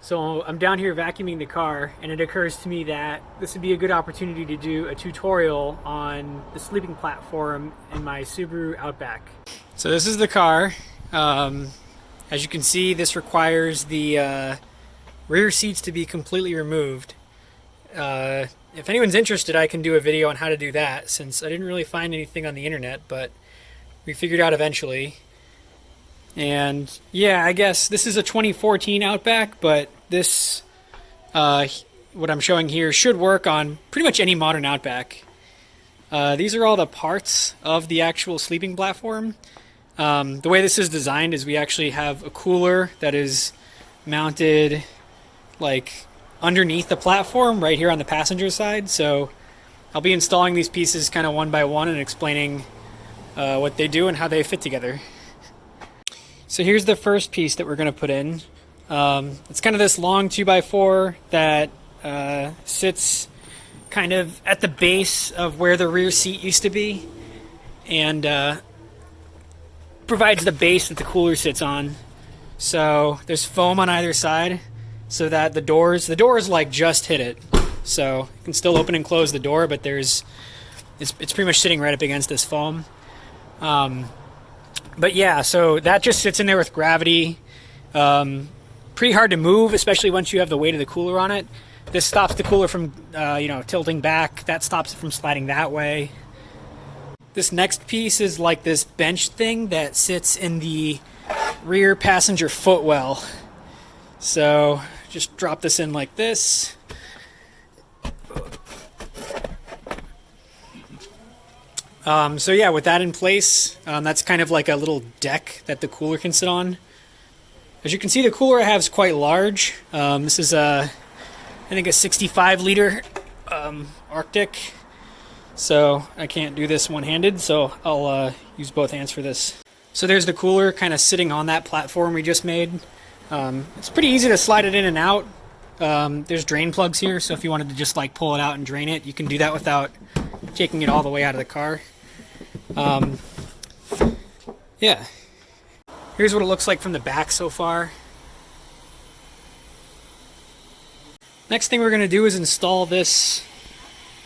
So I'm down here vacuuming the car, and it occurs to me that this would be a good opportunity to do a tutorial on the sleeping platform in my Subaru Outback. So this is the car. As you can see, this requires the rear seats to be completely removed. If anyone's interested, I can do a video on how to do that, since I didn't really find anything on the internet, but we figured out eventually. And yeah, I guess this is a 2014 Outback, but this, what I'm showing here, should work on pretty much any modern Outback. These are all the parts of the actual sleeping platform. The way this is designed is we actually have a cooler that is mounted like underneath the platform right here on the passenger side. So I'll be installing these pieces kind of one by one and explaining what they do and how they fit together. So here's the first piece that we're going to put in. It's kind of this long 2x4 that sits kind of at the base of where the rear seat used to be, and provides the base that the cooler sits on. So there's foam on either side so that the doors like just hit it. So you can still open and close the door, but it's pretty much sitting right up against this foam. But yeah, so that just sits in there with gravity. Pretty hard to move, especially once you have the weight of the cooler on it. This stops the cooler from, tilting back. That stops it from sliding that way. This next piece is like this bench thing that sits in the rear passenger footwell. So just drop this in like this. So yeah, with that in place, that's kind of like a little deck that the cooler can sit on. As you can see, the cooler I have is quite large. This is I think a 65 liter Arctic. So I can't do this one-handed, so I'll use both hands for this. So there's the cooler kind of sitting on that platform we just made. It's pretty easy to slide it in and out. There's drain plugs here, so if you wanted to just like pull it out and drain it, you can do that without taking it all the way out of the car. Yeah. Here's what it looks like from the back so far. Next thing we're going to do is install this,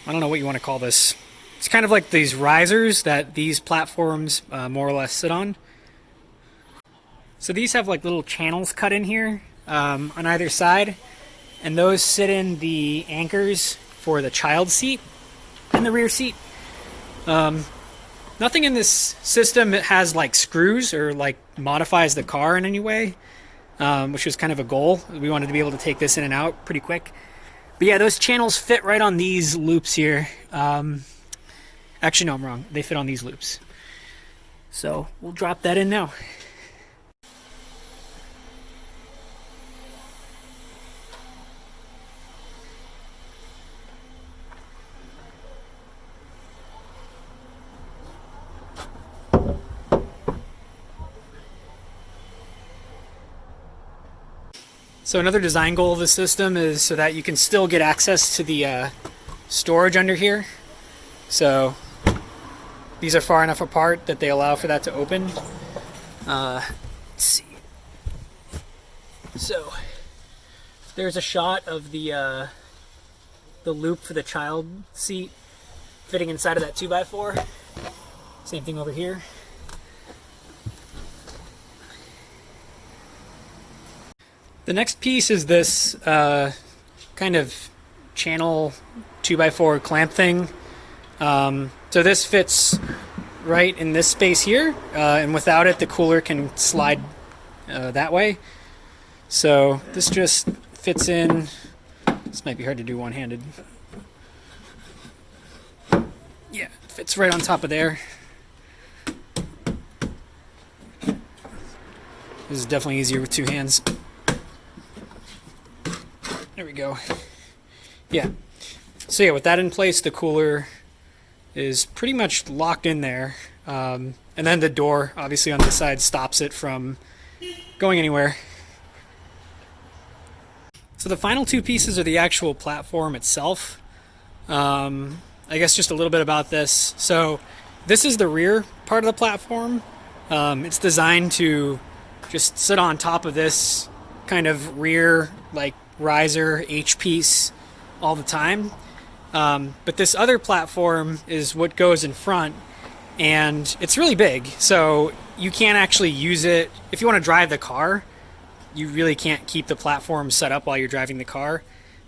I don't know what you want to call this. It's kind of like these risers that these platforms more or less sit on. So these have like little channels cut in here on either side, and those sit in the anchors for the child seat and the rear seat. Nothing in this system has like screws or like modifies the car in any way, which was kind of a goal. We wanted to be able to take this in and out pretty quick. But yeah, those channels fit right on these loops here. Actually, no, I'm wrong. They fit on these loops. So we'll drop that in now. So another design goal of the system is so that you can still get access to the storage under here. So these are far enough apart that they allow for that to open. Let's see. So there's a shot of the loop for the child seat fitting inside of that 2x4. Same thing over here. The next piece is this kind of channel 2x4 clamp thing. So this fits right in this space here, and without it the cooler can slide that way. So this just fits in. This might be hard to do one-handed. Yeah, it fits right on top of there. This is definitely easier with two hands. There we go. Yeah. So yeah, with that in place, the cooler is pretty much locked in there. And then the door, obviously on this side, stops it from going anywhere. So the final two pieces are the actual platform itself. I guess just a little bit about this. So this is the rear part of the platform. It's designed to just sit on top of this kind of rear like riser H piece all the time. But this other platform is what goes in front, and it's really big, so you can't actually use it. If you want to drive the car, you really can't keep the platform set up while you're driving the car,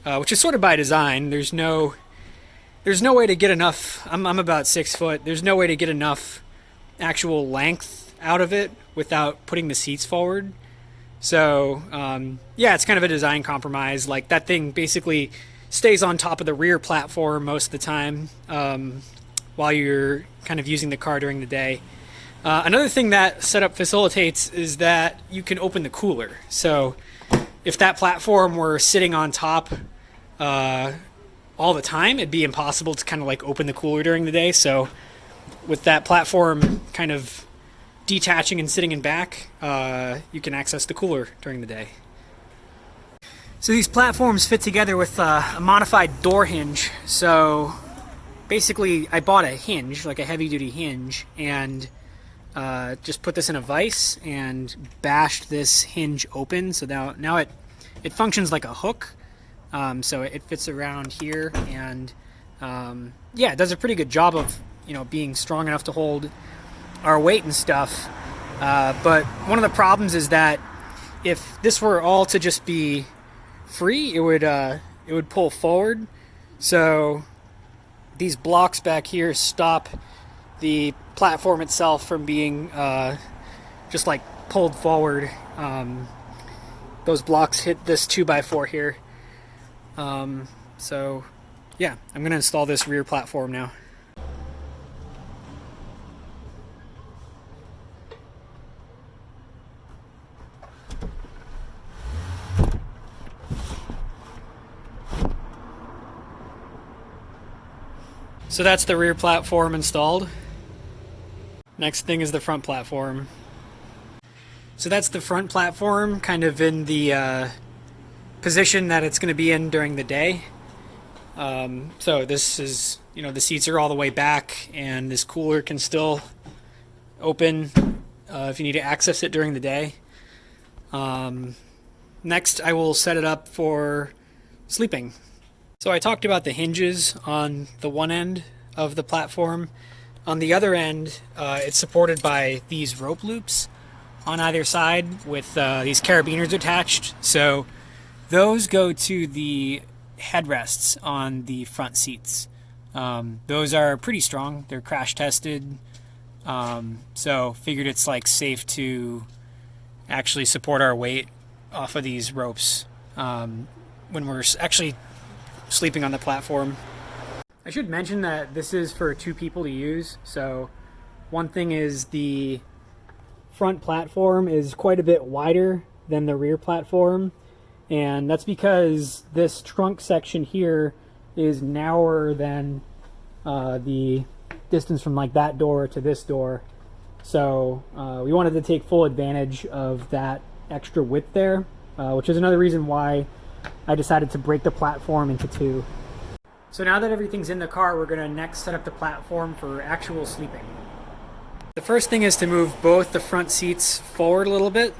which is sort of by design. There's no way to get enough. I'm about 6 foot. There's no way to get enough actual length out of it without putting the seats forward. So yeah, it's kind of a design compromise. Like, that thing basically stays on top of the rear platform most of the time while you're kind of using the car during the day. Another thing that setup facilitates is that you can open the cooler. So if that platform were sitting on top all the time, it'd be impossible to kind of like open the cooler during the day. So with that platform kind of detaching and sitting in back, you can access the cooler during the day. So these platforms fit together with a modified door hinge. So basically I bought a hinge, like a heavy duty hinge, and just put this in a vise and bashed this hinge open. So now it functions like a hook. So it fits around here, and yeah, it does a pretty good job of, you know, being strong enough to hold our weight and stuff. But one of the problems is that if this were all to just be free, it would pull forward. So these blocks back here stop the platform itself from being just like pulled forward. Those blocks hit this 2x4 here. So yeah, I'm gonna install this rear platform now. So that's the rear platform installed. Next thing is the front platform. So that's the front platform, kind of in the position that it's going to be in during the day. So this is, you know, the seats are all the way back, and this cooler can still open if you need to access it during the day. Next, I will set it up for sleeping. So I talked about the hinges on the one end of the platform. On the other end, it's supported by these rope loops on either side with these carabiners attached. So those go to the headrests on the front seats. Those are pretty strong. They're crash tested. So figured it's like safe to actually support our weight off of these ropes when we're actually sleeping on the platform. I should mention that this is for 2 people to use. So one thing is the front platform is quite a bit wider than the rear platform, and that's because this trunk section here is narrower than the distance from like that door to this door. So we wanted to take full advantage of that extra width there, which is another reason why I decided to break the platform into 2. So now that everything's in the car, we're going to next set up the platform for actual sleeping. The first thing is to move both the front seats forward a little bit.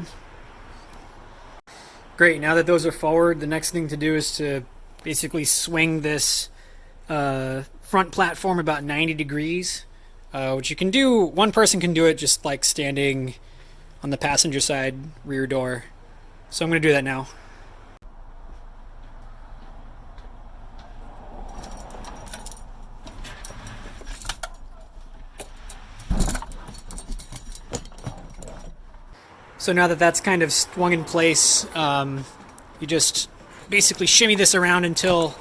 Great, now that those are forward, the next thing to do is to basically swing this front platform about 90 degrees, which you can do, one person can do it just like standing on the passenger side rear door. So I'm going to do that now. So now that that's kind of swung in place, you just basically shimmy this around until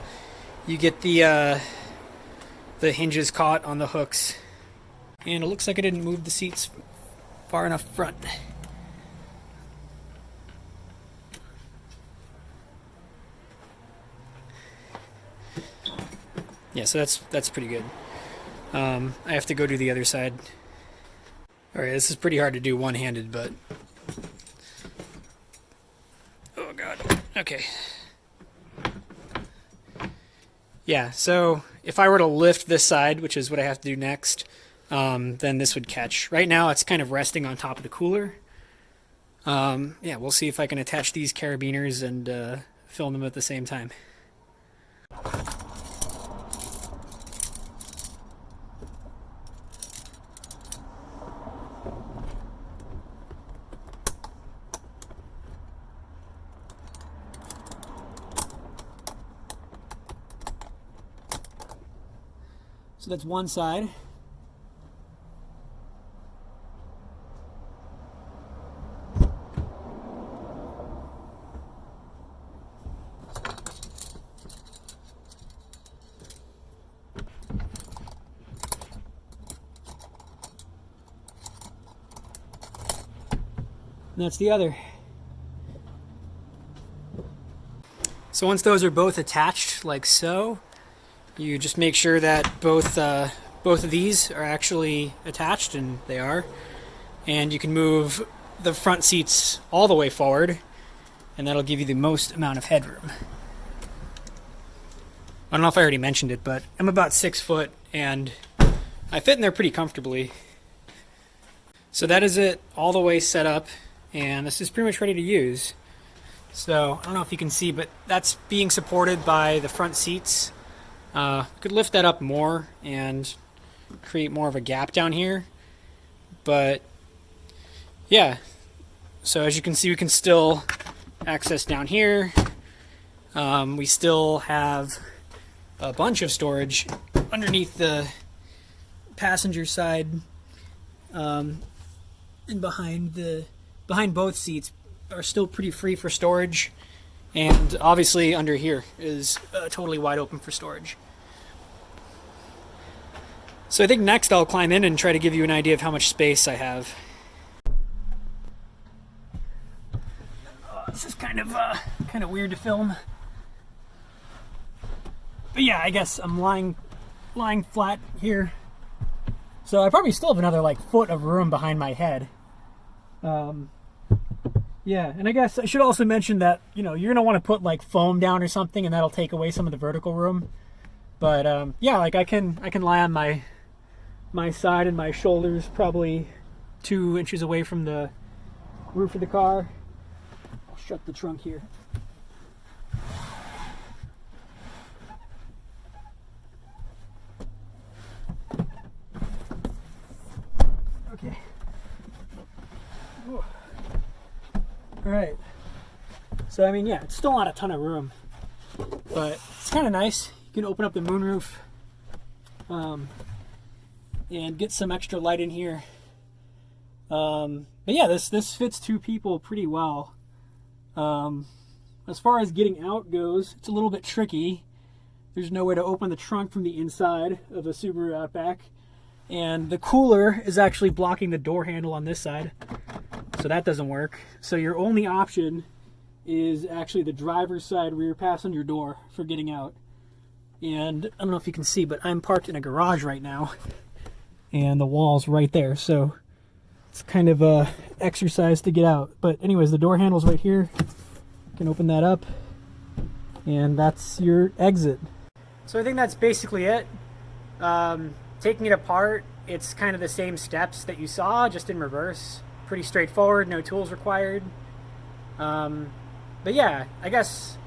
you get the hinges caught on the hooks. And it looks like I didn't move the seats far enough front. Yeah, so that's pretty good. I have to go do the other side. All right, this is pretty hard to do one-handed, but oh god. Okay. Yeah, so if I were to lift this side, which is what I have to do next, then this would catch. Right now it's kind of resting on top of the cooler. Yeah, we'll see if I can attach these carabiners and film them at the same time. So that's one side. And that's the other. So once those are both attached like so, you just make sure that both of these are actually attached, and they are. And you can move the front seats all the way forward, and that'll give you the most amount of headroom. I don't know if I already mentioned it, but I'm about 6 foot, and I fit in there pretty comfortably. So that is it all the way set up, and this is pretty much ready to use. So I don't know if you can see, but that's being supported by the front seats. Could lift that up more and create more of a gap down here, but yeah. So as you can see, we can still access down here. We still have a bunch of storage underneath the passenger side, and behind both seats are still pretty free for storage, and obviously under here is totally wide open for storage. So I think next I'll climb in and try to give you an idea of how much space I have. This is kind of weird to film, but yeah, I guess I'm lying flat here, so I probably still have another like foot of room behind my head. Yeah, and I guess I should also mention that, you know, you're gonna want to put like foam down or something, and that'll take away some of the vertical room. But yeah, like I can lie on my side, and my shoulders probably 2 inches away from the roof of the car. I'll shut the trunk here. Okay. Whew. All right. So I mean, yeah, it's still not a ton of room, but it's kind of nice. You can open up the moonroof and get some extra light in here. But yeah, this fits 2 people pretty well. As far as getting out goes, it's a little bit tricky. There's no way to open the trunk from the inside of a Subaru Outback, and the cooler is actually blocking the door handle on this side, so that doesn't work. So your only option is actually the driver's side rear passenger door for getting out. And I don't know if you can see, but I'm parked in a garage right now, and the wall's right there, so it's kind of a exercise to get out. But anyways, the door handle's right here. You can open that up, and that's your exit. So I think that's basically it. Taking it apart, it's kind of the same steps that you saw, just in reverse. Pretty straightforward, no tools required. But yeah, I guess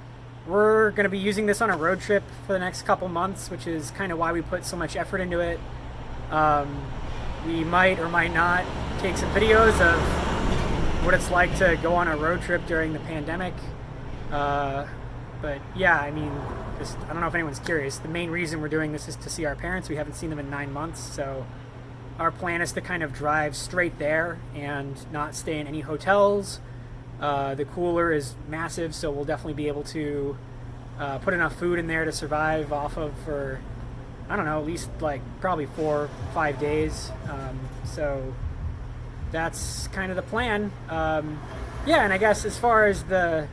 we're going to be using this on a road trip for the next couple months, which is kind of why we put so much effort into it. We might or might not take some videos of what it's like to go on a road trip during the pandemic. But yeah, I mean, I don't know if anyone's curious. The main reason we're doing this is to see our parents. We haven't seen them in 9 months, so our plan is to kind of drive straight there and not stay in any hotels. The cooler is massive, so we'll definitely be able to put enough food in there to survive off of for, I don't know, at least like probably 4 or 5 days. So that's kind of the plan. Yeah, and I guess as far as the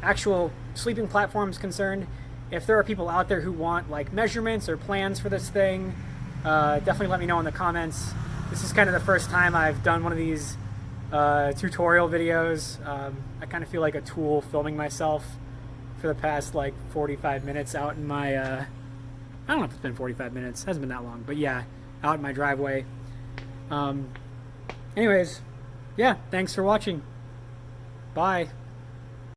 actual sleeping platform is concerned, if there are people out there who want like measurements or plans for this thing, definitely let me know in the comments. This is kind of the first time I've done one of these tutorial videos. I kind of feel like a tool filming myself for the past like 45 minutes out in my I don't know if it's been 45 minutes, it hasn't been that long, but yeah, out in my driveway. Anyways, yeah, thanks for watching. Bye.